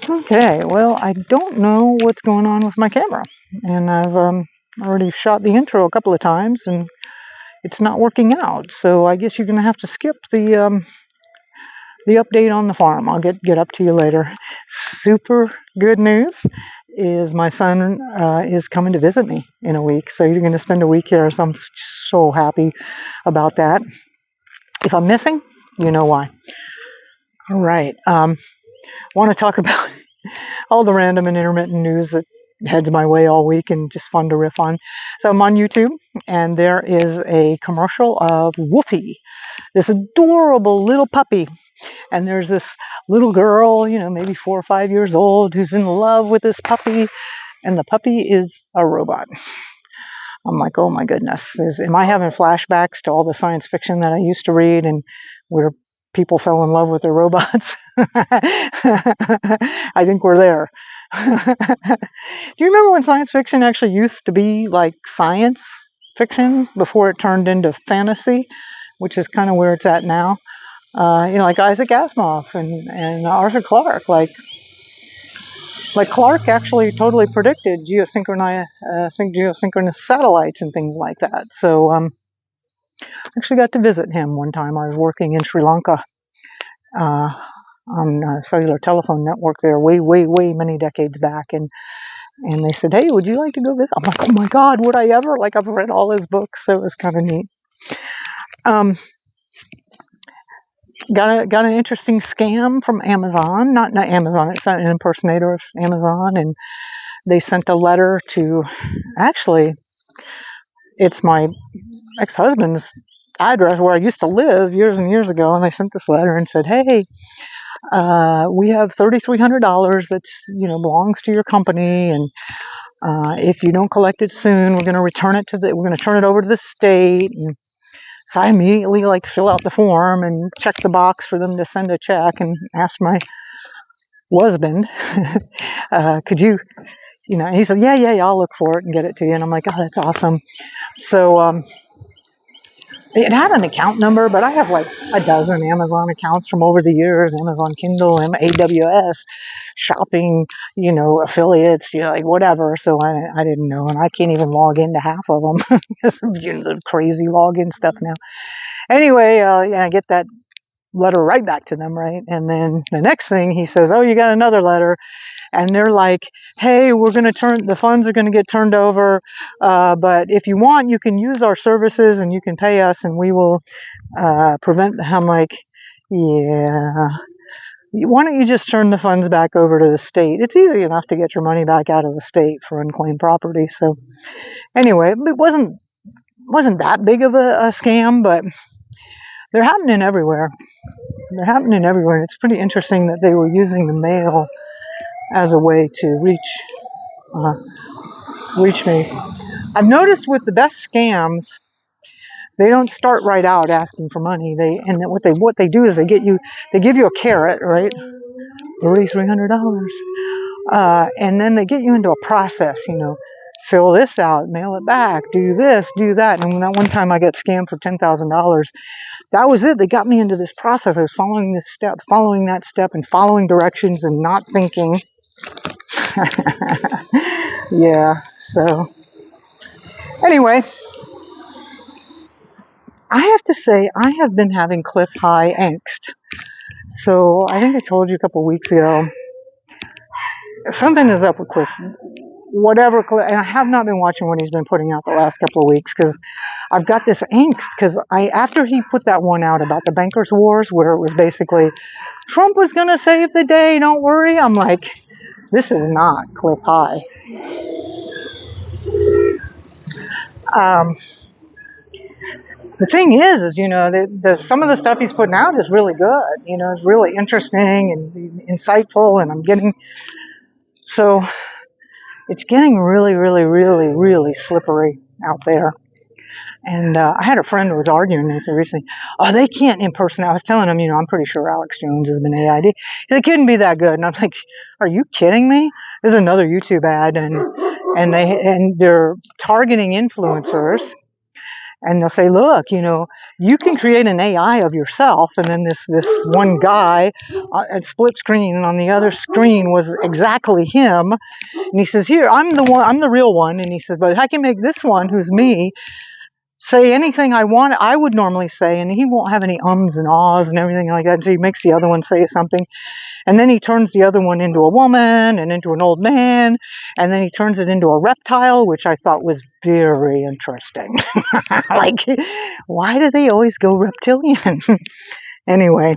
Okay, well, I don't know what's going on with my camera, and I've already shot the intro a couple of times, and it's not working out. So I guess you're gonna have to skip the update on the farm. I'll get up to you later. Super good news is my son is coming to visit me in a week, so he's gonna spend a week here. So I'm just so happy about that. If I'm missing, you know why. All right. Want to talk about all the random and intermittent news that heads my way all week and just fun to riff on. So I'm on YouTube, and there is a commercial of Woofy, this adorable little puppy. And there's this little girl, maybe 4 or 5 years old, who's in love with this puppy, and the puppy is a robot. I'm like, oh my goodness, am I having flashbacks to all the science fiction that I used to read and where people fell in love with their robots? I think we're there. Do you remember when science fiction actually used to be like science fiction before it turned into fantasy, which is kind of where it's at now? Like Isaac Asimov and Arthur Clarke. Like Clarke actually totally predicted geosynchronous satellites and things like that. So I actually got to visit him one time. I was working in Sri Lanka on a cellular telephone network there way many decades back, and they said, hey, would you like to go visit? I'm like, oh my god, would I ever? Like, I've read all his books, so it was kind of neat. Got an interesting scam from Amazon. Not Amazon, it's an impersonator of Amazon, and they sent a letter to, actually, it's my ex-husband's address where I used to live years and years ago, and they sent this letter and said, hey, we have $3,300 that's belongs to your company, and if you don't collect it soon, we're going to turn it over to the state. And so I immediately fill out the form and check the box for them to send a check, and ask my husband, could you, and he said, yeah, I'll look for it and get it to you. And I'm like, oh, that's awesome. So it had an account number, but I have like a dozen Amazon accounts from over the years, Amazon Kindle, AWS, shopping, affiliates, whatever. So I didn't know, and I can't even log into half of them because of the crazy login stuff now. Anyway, I get that letter right back to them, right? And then the next thing he says, oh, you got another letter. And they're like, hey, the funds are going to get turned over, but if you want, you can use our services and you can pay us and we will prevent. I'm like, yeah, why don't you just turn the funds back over to the state? It's easy enough to get your money back out of the state for unclaimed property. So anyway, it wasn't that big of a scam, but they're happening everywhere. And it's pretty interesting that they were using the mail as a way to reach me. I've noticed with the best scams, they don't start right out asking for money. What they do is they give you a carrot, right? $3,300, and then they get you into a process. Fill this out, mail it back, do this, do that. And that one time I got scammed for $10,000. That was it. They got me into this process. I was following that step, and following directions and not thinking. Yeah, so anyway, I have to say I have been having cliff high angst. So I think I told you a couple of weeks ago, something is up with Cliff. Whatever, and I have not been watching what he's been putting out the last couple of weeks because I've got this angst because after he put that one out about the bankers' wars where it was basically Trump was going to save the day, don't worry, I'm like, this is not Cliff High. The thing is some of the stuff he's putting out is really good. It's really interesting and insightful, and so it's getting really, really, really, really slippery out there. And I had a friend who was arguing this recently. Oh, they can't impersonate. I was telling him, I'm pretty sure Alex Jones has been AID. They couldn't be that good. And I'm like, are you kidding me? There's another YouTube ad, and they're targeting influencers. And they'll say, look, you can create an AI of yourself. And then this one guy at split screen, and on the other screen was exactly him. And he says, here, I'm the real one. And he says, but I can make this one, who's me, say anything I want, I would normally say, and he won't have any ums and ahs and everything like that. So he makes the other one say something. And then he turns the other one into a woman and into an old man. And then he turns it into a reptile, which I thought was very interesting. Like, why do they always go reptilian? Anyway,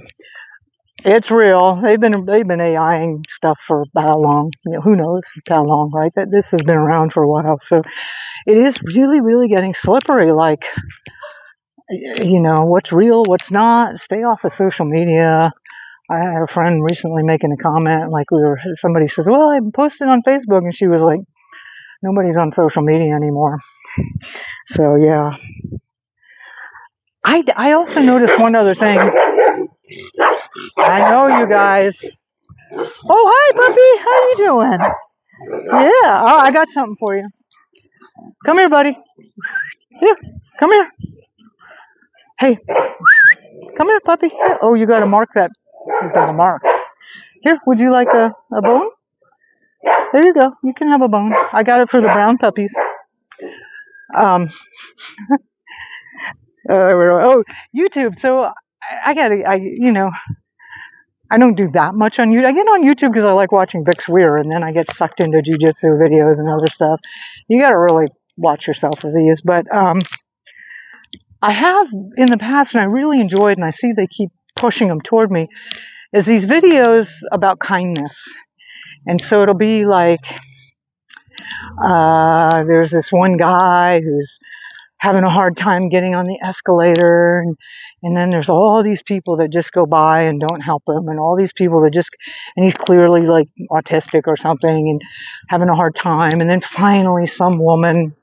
it's real. They've been AIing stuff for how long? Who knows how long, right? That this has been around for a while. So it is really, really getting slippery. Like, what's real, what's not. Stay off of social media. I had a friend recently making a comment, like somebody says, well, I posted on Facebook, and she was like, nobody's on social media anymore. So yeah. I also noticed one other thing. I know you guys. Oh, hi, puppy. How you doing? Yeah. Oh, I got something for you. Come here, buddy. Here. Come here. Hey. Come here, puppy. Oh, you got to mark that. He's got a mark. Here, would you like a bone? There you go. You can have a bone. I got it for the brown puppies. Oh, YouTube. So I don't do that much on YouTube. I get on YouTube because I like watching Bix Weir, and then I get sucked into jujitsu videos and other stuff. You got to really watch yourself with these. But I have in the past, and I really enjoyed, and I see they keep pushing them toward me, is these videos about kindness. And so it'll be like, there's this one guy who's having a hard time getting on the escalator, and then there's all these people that just go by and don't help him, and all these people that and he's clearly like autistic or something and having a hard time, and then finally some woman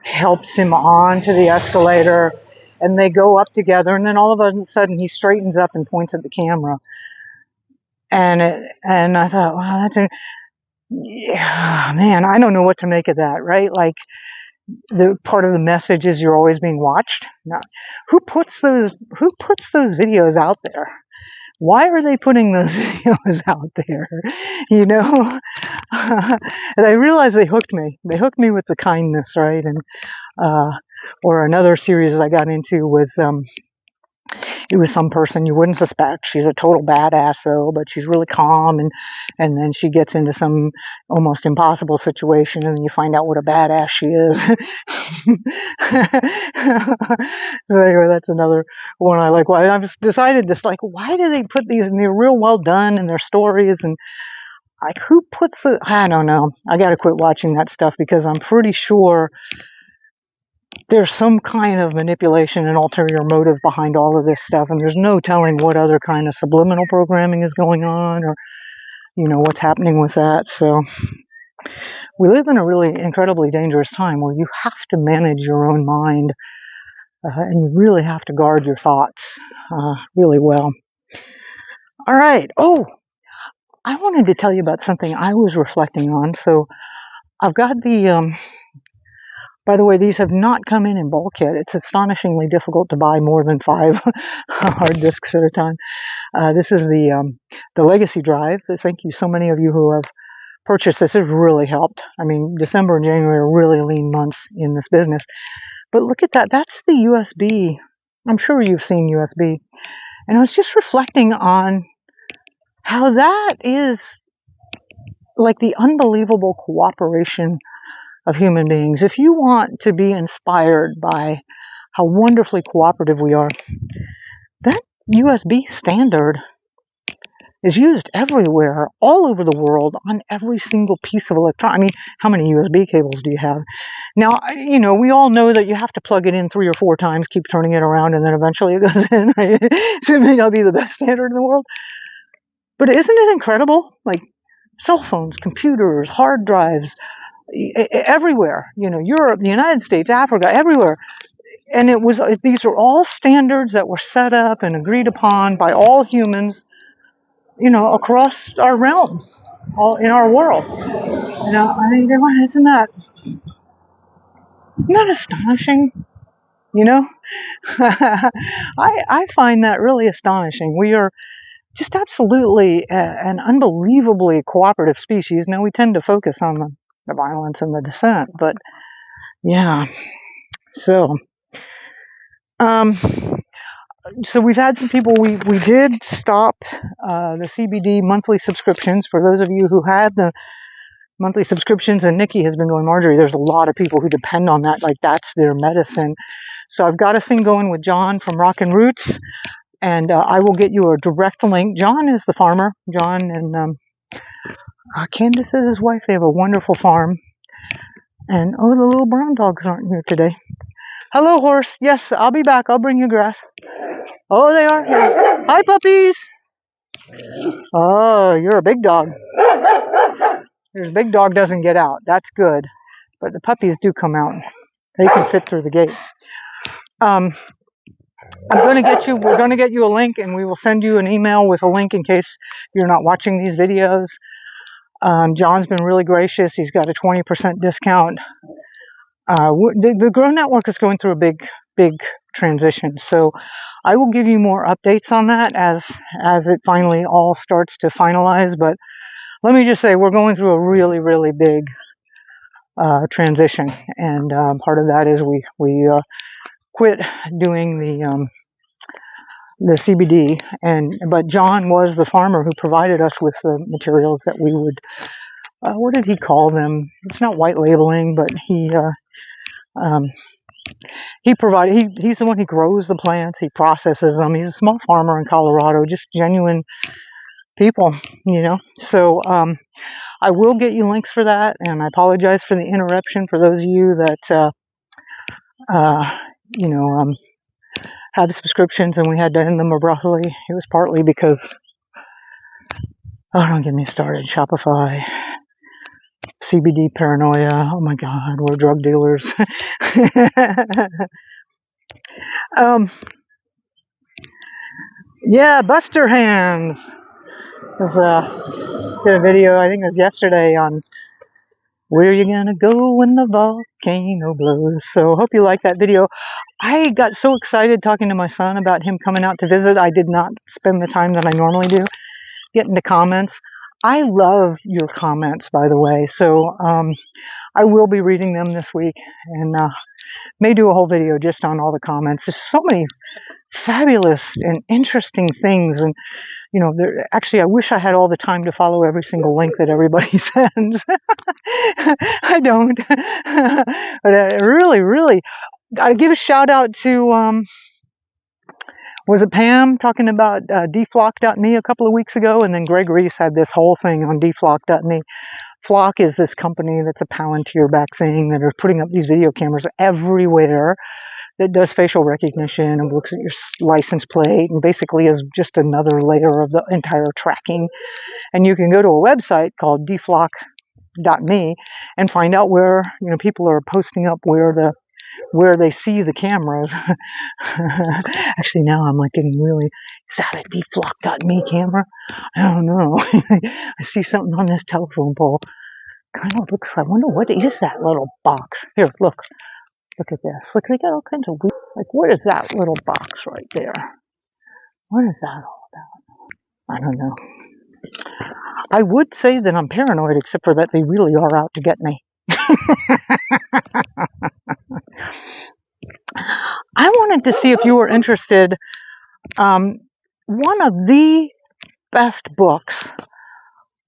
helps him onto the escalator, and they go up together, and then all of a sudden he straightens up and points at the camera. And I thought, wow, man, I don't know what to make of that, right? Like, the part of the message is you're always being watched. Now, who puts those videos out there? Why are they putting those videos out there? And I realized they hooked me. They hooked me with the kindness, right? And or another series I got into was it was some person you wouldn't suspect. She's a total badass though, but she's really calm, and then she gets into some almost impossible situation, and then you find out what a badass she is. So anyway, that's another one I like. Why I've decided this, like, why do they put these, and they're real well done in their stories, and like, who puts I don't know. I got to quit watching that stuff because I'm pretty sure there's some kind of manipulation and ulterior motive behind all of this stuff, and there's no telling what other kind of subliminal programming is going on, or what's happening with that. So we live in a really incredibly dangerous time where you have to manage your own mind, and you really have to guard your thoughts really well. All right. Oh, I wanted to tell you about something I was reflecting on. So I've got by the way, these have not come in bulk yet. It's astonishingly difficult to buy more than 5 hard disks at a time. This is the Legacy drive. So thank you so many of you who have purchased this. It's really helped. I mean, December and January are really lean months in this business. But look at that. That's the USB. I'm sure you've seen USB. And I was just reflecting on how that is like the unbelievable cooperation of human beings. If you want to be inspired by how wonderfully cooperative we are, that USB standard is used everywhere, all over the world, on every single piece of electronics. I mean, how many USB cables do you have? Now, we all know that you have to plug it in 3 or 4 times, keep turning it around, and then eventually it goes in, right? So it may not be the best standard in the world. But isn't it incredible? Like, cell phones, computers, hard drives, everywhere, Europe, the United States, Africa, everywhere. And these are all standards that were set up and agreed upon by all humans, across our realm, all in our world. I mean, isn't that Not astonishing, you know? I find that really astonishing. We are just absolutely an unbelievably cooperative species. Now, we tend to focus on the violence and the dissent, but yeah. So, so we've had some people, we did stop the CBD monthly subscriptions. For those of you who had the monthly subscriptions, and Nikki has been going, Marjorie, there's a lot of people who depend on that, like that's their medicine. So I've got a thing going with John from Rockin' Roots, and I will get you a direct link. John is the farmer. John and Candace is his wife. They have a wonderful farm. And oh, the little brown dogs aren't here today. Hello, horse. Yes, I'll be back. I'll bring you grass. Oh, they are here. Hi, puppies. Oh, you're a big dog. This big dog doesn't get out. That's good. But the puppies do come out. They can fit through the gate. I'm going to get you, we're going to get you a link, and we will send you an email with a link in case you're not watching these videos. John's been really gracious. He's got a 20% discount. The Grow Network is going through a big transition. So I will give you more updates on that as it finally all starts to finalize. But let me just say, we're going through a really, really big transition. And part of that is we quit doing the CBD, but John was the farmer who provided us with the materials that we would, what did he call them? It's not white labeling, but he provided, he's the one who grows the plants, he processes them. He's a small farmer in Colorado, just genuine people, you know. So I will get you links for that, and I apologize for the interruption for those of you that you know, had subscriptions and we had to end them abruptly. It was partly because, oh, don't get me started, Shopify, CBD paranoia, oh my God, we're drug dealers. Yeah, Buster Hands did a video, I think it was yesterday, on where you gonna go when the volcano blows. So hope you like that video. I got so excited talking to my son about him coming out to visit. I did not spend the time that I normally do get into comments. I love your comments, by the way. So I will be reading them this week, and may do a whole video just on all the comments. There's so many fabulous and interesting things, and you know, actually, I wish I had all the time to follow every single link that everybody sends. I don't. But really, I give a shout out to, was it Pam talking about deflock.me a couple of weeks ago? And then Greg Reese had this whole thing on deflock.me. Flock is this company that's a Palantir back thing that are putting up these video cameras everywhere that does facial recognition and looks at your license plate and basically is just another layer of the entire tracking. And you can go to a website called deflock.me and find out where, you know, people are posting up where they see the cameras. Actually, now I'm like getting really, is that a deflock.me camera? I don't know. I see something on this telephone pole. Kind of looks, I wonder what is that little box. Here, look at this. Look, they got all kinds of weird, like, what is that little box right there? What is that all about? I don't know. I would say that I'm paranoid, except for that they really are out to get me. I wanted to see if you were interested. One of the best books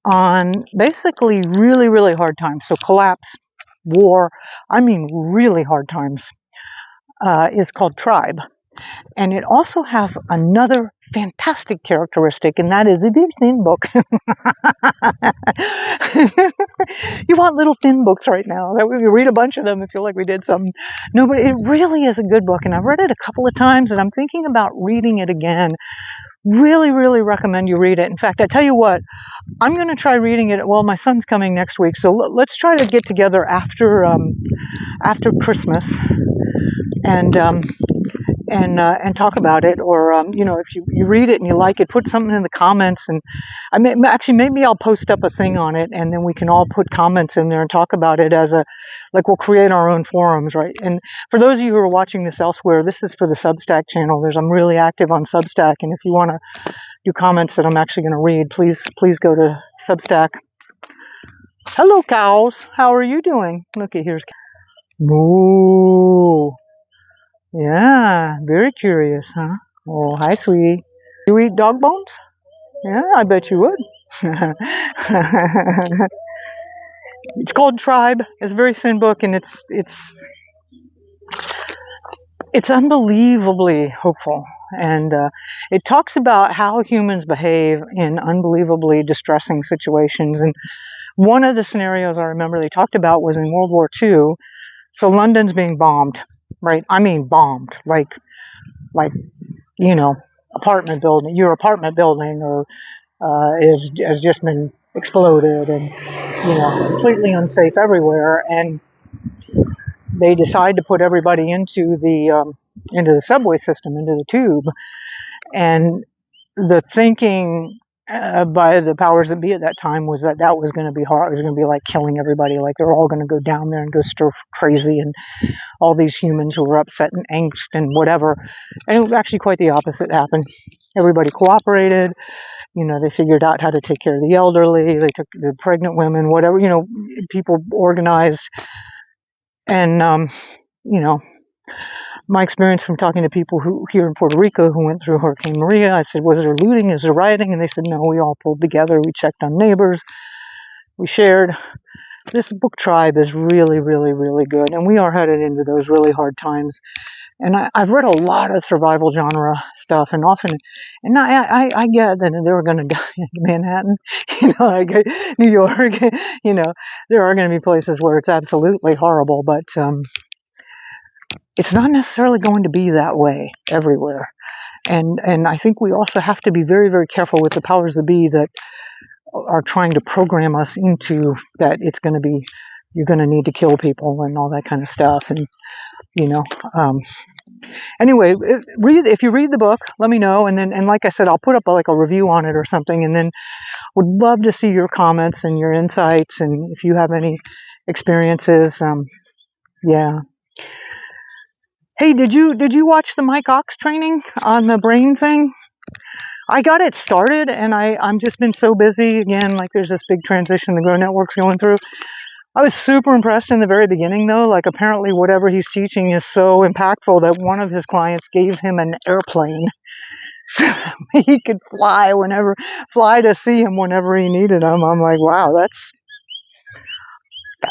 on basically really, really hard times, so collapse, war, I mean really hard times, is called Tribe. And it also has another fantastic characteristic, and that is a very thin book. You want little thin books right now. That we read a bunch of them and feel like we did something. No, but it really is a good book, and I've read it a couple of times, and I'm thinking about reading it again. Really, really recommend you read it. In fact, I tell you what, I'm going to try reading it. Well, my son's coming next week, so let's try to get together after Christmas, and and talk about it. Or if you read it and you like it, put something in the comments. And actually maybe I'll post up a thing on it, and then we can all put comments in there and talk about it as we'll create our own forums, right? And for those of you who are watching this elsewhere, this is for the Substack channel. I'm really active on Substack, and if you want to do comments that I'm actually going to read, please go to Substack. Hello, cows. How are you doing? Look at here's moo. Yeah, very curious, huh? Oh, hi, sweetie. You eat dog bones? Yeah, I bet you would. It's called Tribe. It's a very thin book, and it's unbelievably hopeful. And it talks about how humans behave in unbelievably distressing situations. And one of the scenarios I remember they talked about was in World War II. So London's being bombed, right? I mean bombed, like apartment building. Your apartment building or has just been exploded, and completely unsafe everywhere. And they decide to put everybody into the subway system, into the tube. And the thinking by the powers that be at that time was that was going to be hard. It was going to be like killing everybody. Like they're all going to go down there and go stir crazy, and all these humans who were upset and angst and whatever. And it was actually quite the opposite happened. Everybody cooperated. They figured out how to take care of the elderly. They took the pregnant women, whatever. People organized. And my experience from talking to people who here in Puerto Rico who went through Hurricane Maria, I said, was there looting? Is there rioting? And they said, no, we all pulled together. We checked on neighbors. We shared. This book Tribe is really, really, really good. And we are headed into those really hard times. And I've read a lot of survival genre stuff, and often, and I get that they were going to die in Manhattan, like New York, there are going to be places where it's absolutely horrible, but it's not necessarily going to be that way everywhere. And I think we also have to be very, very careful with the powers that be that are trying to program us into that it's going to be, you're going to need to kill people and all that kind of stuff. And anyway, if you read the book, let me know. And like I said, I'll put up a review on it or something. And then would love to see your comments and your insights. And if you have any experiences, yeah. Hey, did you watch the Mike Ox training on the brain thing? I got it started, and I'm just been so busy again. Like there's this big transition the Grow Network's going through. I was super impressed in the very beginning, though. Like apparently whatever he's teaching is so impactful that one of his clients gave him an airplane so he could fly to see him whenever he needed him. I'm like, wow,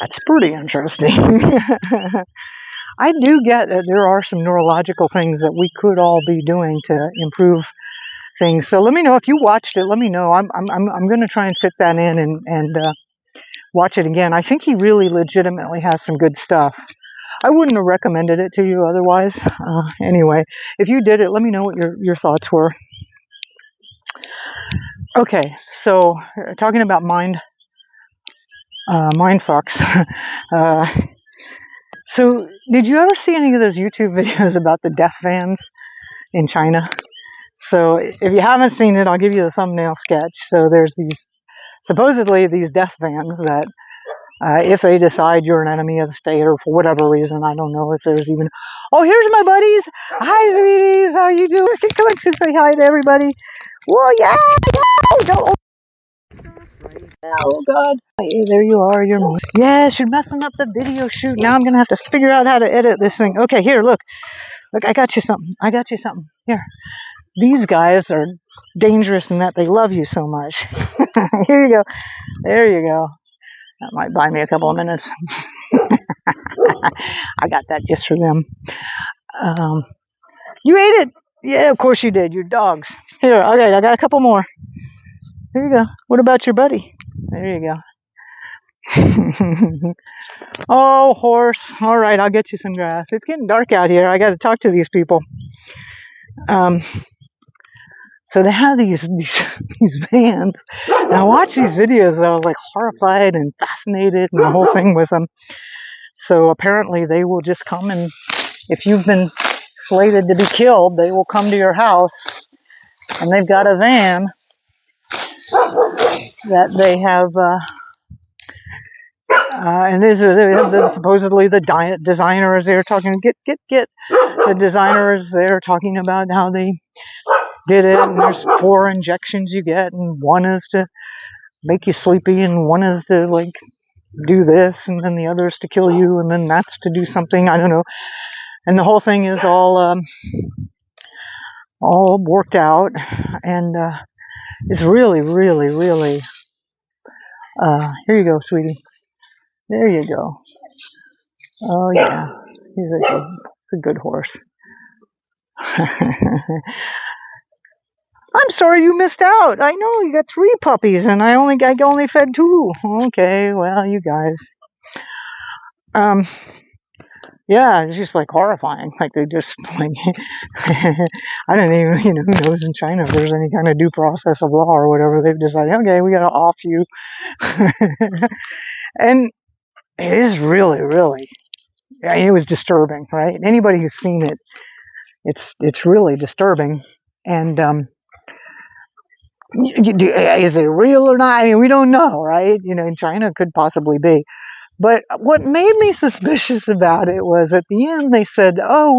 that's pretty interesting. I do get that there are some neurological things that we could all be doing to improve things. So let me know if you watched it. Let me know. I'm going to try and fit that in and watch it again. I think he really legitimately has some good stuff. I wouldn't have recommended it to you otherwise. Anyway, if you did it, let me know what your thoughts were. Okay, so talking about mind fucks. So did you ever see any of those YouTube videos about the death vans in China? So if you haven't seen it, I'll give you the thumbnail sketch. So there's supposedly these death vans that if they decide you're an enemy of the state or for whatever reason, I don't know if there's even, oh, here's my buddies. Hi, sweeties. How you doing? Come on to say hi to everybody. Whoa, yeah. Don't. Oh, God. Hey, there you are. Yes, you're messing up the video shoot. Now I'm going to have to figure out how to edit this thing. Okay, here, look. Look, I got you something. Here. These guys are dangerous in that they love you so much. Here you go. There you go. That might buy me a couple of minutes. I got that just for them. You ate it. Yeah, of course you did. Your dogs. Here, okay, I got a couple more. Here you go. What about your buddy? There you go. Oh, horse. All right, I'll get you some grass. It's getting dark out here. I got to talk to these people. So they have these vans. And I watch these videos, I was like horrified and fascinated and the whole thing with them. So apparently they will just come, and if you've been slated to be killed, they will come to your house, and they've got a van that they have, and supposedly the designer is there talking, get. The designer is there talking about how they did it, and there's 4 injections you get, and one is to make you sleepy, and one is to like do this, and then the other is to kill you, and then that's to do something, I don't know. And the whole thing is all worked out, and it's really, really, really. Here you go, sweetie. There you go. Oh yeah, he's a good horse. I'm sorry you missed out. I know you got 3 puppies, and I only fed 2. Okay, well, you guys. Yeah, it's just like horrifying. Like they just like, I don't even, who knows in China if there's any kind of due process of law or whatever. They've decided, okay, we gotta off you. And it is really, really, it was disturbing, right? Anybody who's seen it, it's really disturbing. And is it real or not? I mean, we don't know, right? In China it could possibly be. But what made me suspicious about it was at the end they said, "Oh,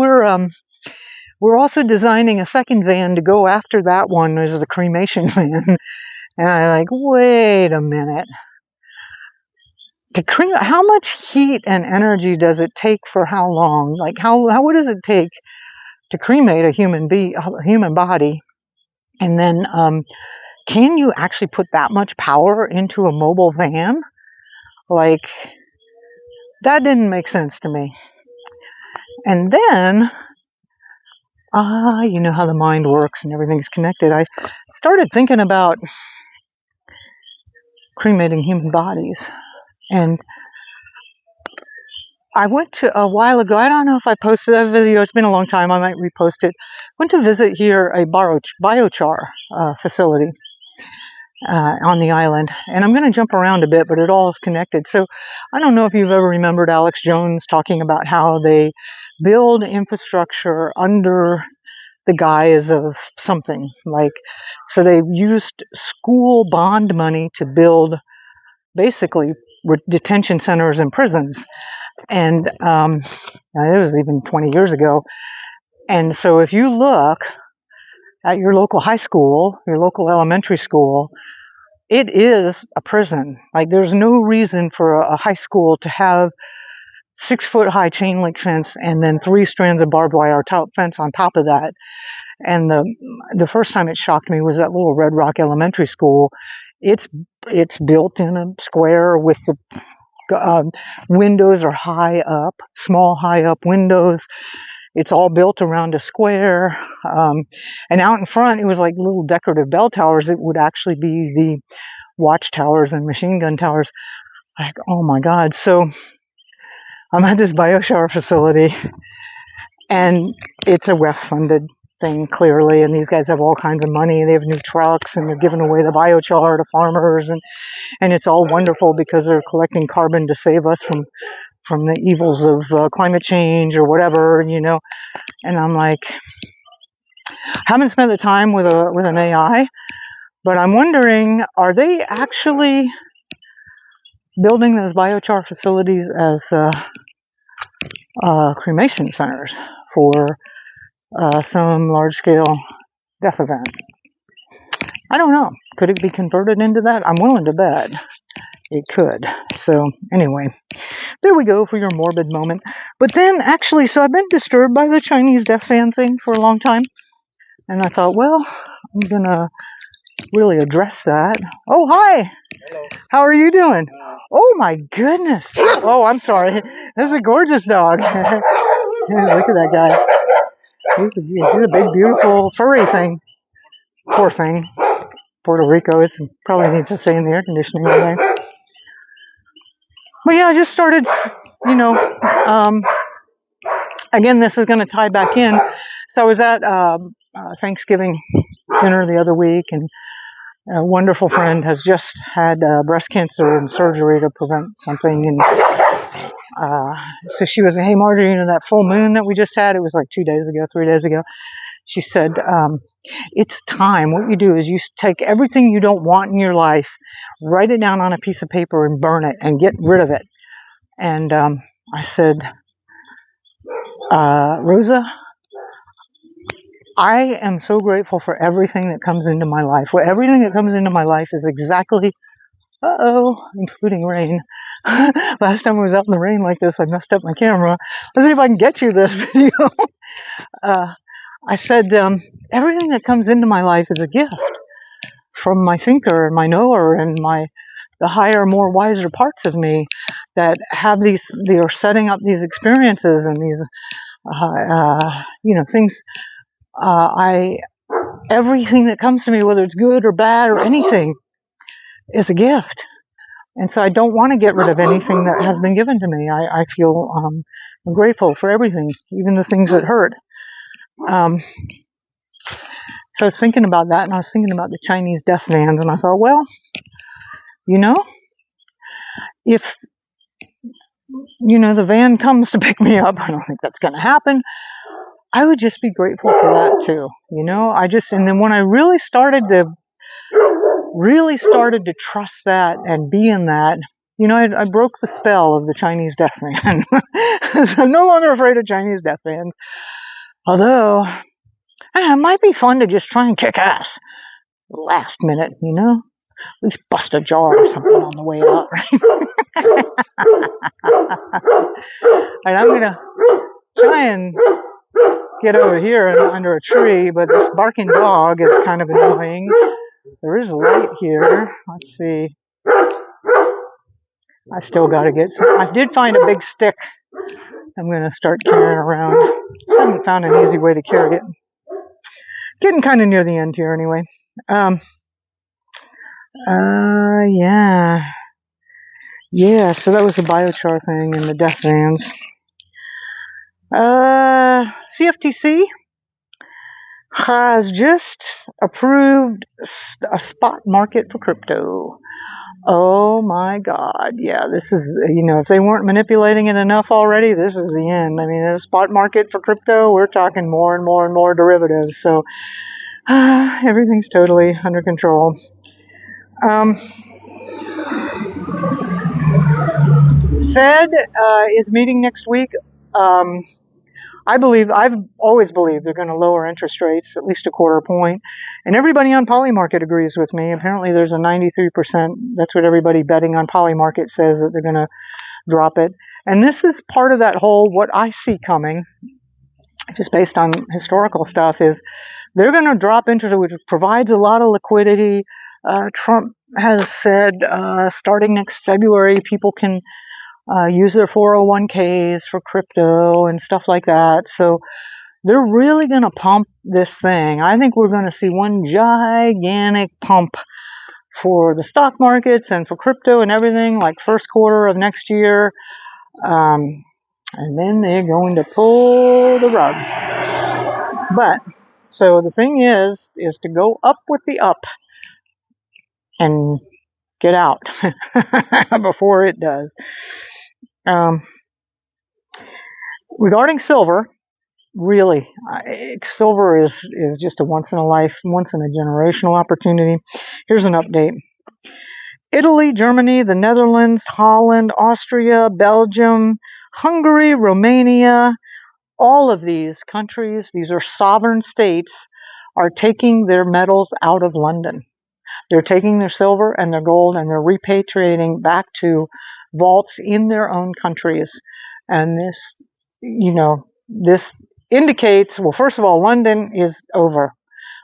we're also designing a second van to go after that one as the cremation van." And I'm like, wait a minute. How much heat and energy does it take for how long? Like what does it take to cremate a human body? And then can you actually put that much power into a mobile van? Like, that didn't make sense to me. And then, you know how the mind works and everything's connected. I started thinking about cremating human bodies. And I went to, a while ago, I don't know if I posted that video, it's been a long time, I might repost it. Went to visit here a biochar facility on the island. And I'm going to jump around a bit, but it all is connected. So I don't know if you've ever remembered Alex Jones talking about how they build infrastructure under the guise of something. Like, so they used school bond money to build basically detention centers and prisons. And it was even 20 years ago. And so if you look at your local high school, your local elementary school, it is a prison. Like, there's no reason for a high school to have 6-foot high chain link fence and then 3 strands of barbed wire fence on top of that. And the first time it shocked me was that little Red Rock Elementary School. It's built in a square with the windows are high up, small high up windows. It's all built around a square. And out in front, it was like little decorative bell towers. It would actually be the watchtowers and machine gun towers. Like, oh my God. So I'm at this biochar facility, and it's a WEF-funded thing, clearly. And these guys have all kinds of money. They have new trucks, and they're giving away the biochar to farmers. And it's all wonderful because they're collecting carbon to save us from the evils of climate change or whatever, And I'm like, haven't spent the time with an AI, but I'm wondering, are they actually building those biochar facilities as cremation centers for some large-scale death event? I don't know. Could it be converted into that? I'm willing to bet it could. So anyway, there we go for your morbid moment. But then actually, so I've been disturbed by the Chinese death fan thing for a long time. And I thought, well, I'm going to really address that. Oh, hi. Hello. How are you doing? Oh my goodness. Oh, I'm sorry. This is a gorgeous dog. Look at that guy. He's a big, beautiful, furry thing. Poor thing. Puerto Rico, it probably needs to stay in the air conditioning all day. But yeah, I just started, again, this is going to tie back in. So I was at Thanksgiving dinner the other week, and a wonderful friend has just had breast cancer and surgery to prevent something. And So she was, hey, Marjory, you know, that full moon that we just had, it was like 2 days ago, 3 days ago. She said, it's time. What you do is you take everything you don't want in your life, write it down on a piece of paper and burn it and get rid of it. And I said, Rosa, I am so grateful for everything that comes into my life. Well, everything that comes into my life is exactly, including rain. Last time I was out in the rain like this, I messed up my camera. Let's see if I can get you this video. I said, everything that comes into my life is a gift from my thinker and my knower and the higher, more wiser parts of me that have they are setting up these experiences and these, things. Everything that comes to me, whether it's good or bad or anything, is a gift. And so I don't want to get rid of anything that has been given to me. I feel I'm grateful for everything, even the things that hurt. So I was thinking about that, and I was thinking about the Chinese death vans, and I thought, well, you know, if, you know, the van comes to pick me up, I don't think that's going to happen, I would just be grateful for that too. You know, and then when I really started to trust that and be in that, you know, I broke the spell of the Chinese death van. So I'm no longer afraid of Chinese death vans. Although, it might be fun to just try and kick ass last minute, you know? At least bust a jaw or something on the way out, right? And I'm going to try and get over here and under a tree, but this barking dog is kind of annoying. There is light here. Let's see. I still got to get some. I did find a big stick I'm going to start carrying around. I haven't found an easy way to carry it. Getting kind of near the end here anyway. Yeah, so that was the biochar thing and the death vans. CFTC has just approved a spot market for crypto. Oh my God. Yeah, this is, you know, if they weren't manipulating it enough already, this is the end. I mean, a spot market for crypto, we're talking more and more and more derivatives. So everything's totally under control. Fed is meeting next week. I've always believed they're going to lower interest rates at least a quarter point. And everybody on Polymarket agrees with me. Apparently there's a 93%, that's what everybody betting on Polymarket says, that they're going to drop it. And this is part of that whole, what I see coming, just based on historical stuff, is they're going to drop interest, which provides a lot of liquidity. Trump has said starting next February, people can use their 401ks for crypto and stuff like that. So they're really going to pump this thing. I think we're going to see one gigantic pump for the stock markets and for crypto and everything, like first quarter of next year. And then they're going to pull the rug. But, so the thing is to go up with the up and get out before it does. Regarding silver, really, silver is just a once in a generational opportunity. Here's an update. Italy, Germany, the Netherlands, Holland, Austria, Belgium, Hungary, Romania, all of these countries, these are sovereign states, are taking their metals out of London. They're taking their silver and their gold and they're repatriating back to vaults in their own countries. And this, this indicates, well, first of all, London is over,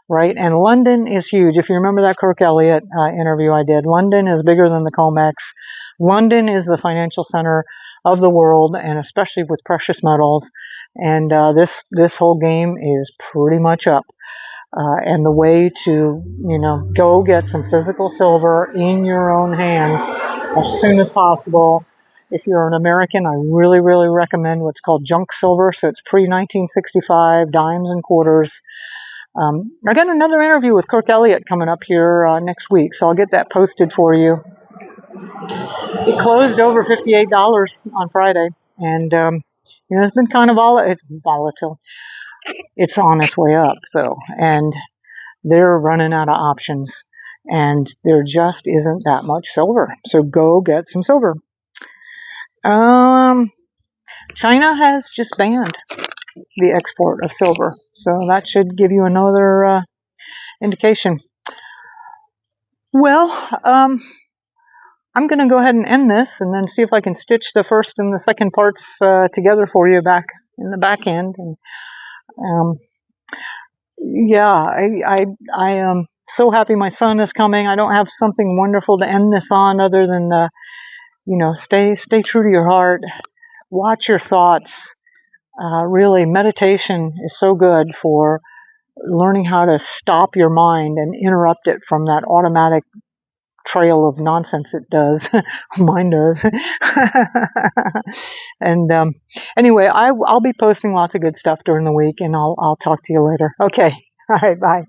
right? And London is huge. If you remember that Kirk Elliott interview I did, London is bigger than the COMEX. London is the financial center of the world, and especially with precious metals. And this whole game is pretty much up. And the way to, go get some physical silver in your own hands as soon as possible. If you're an American, I really, really recommend what's called junk silver. So it's pre-1965, dimes and quarters. I got another interview with Kirk Elliott coming up here next week, so I'll get that posted for you. It closed over $58 on Friday, and it's been kind of volatile. It's on its way up, though, and they're running out of options, and there just isn't that much silver. So go get some silver. China has just banned the export of silver, so that should give you another indication. Well, I'm going to go ahead and end this and then see if I can stitch the first and the second parts together for you back in the back end. And I am so happy my son is coming. I don't have something wonderful to end this on other than stay true to your heart, watch your thoughts. Really, meditation is so good for learning how to stop your mind and interrupt it from that automatic trail of nonsense it does. Mine does. And anyway, I'll be posting lots of good stuff during the week, and I'll talk to you later. Okay. All right. Bye.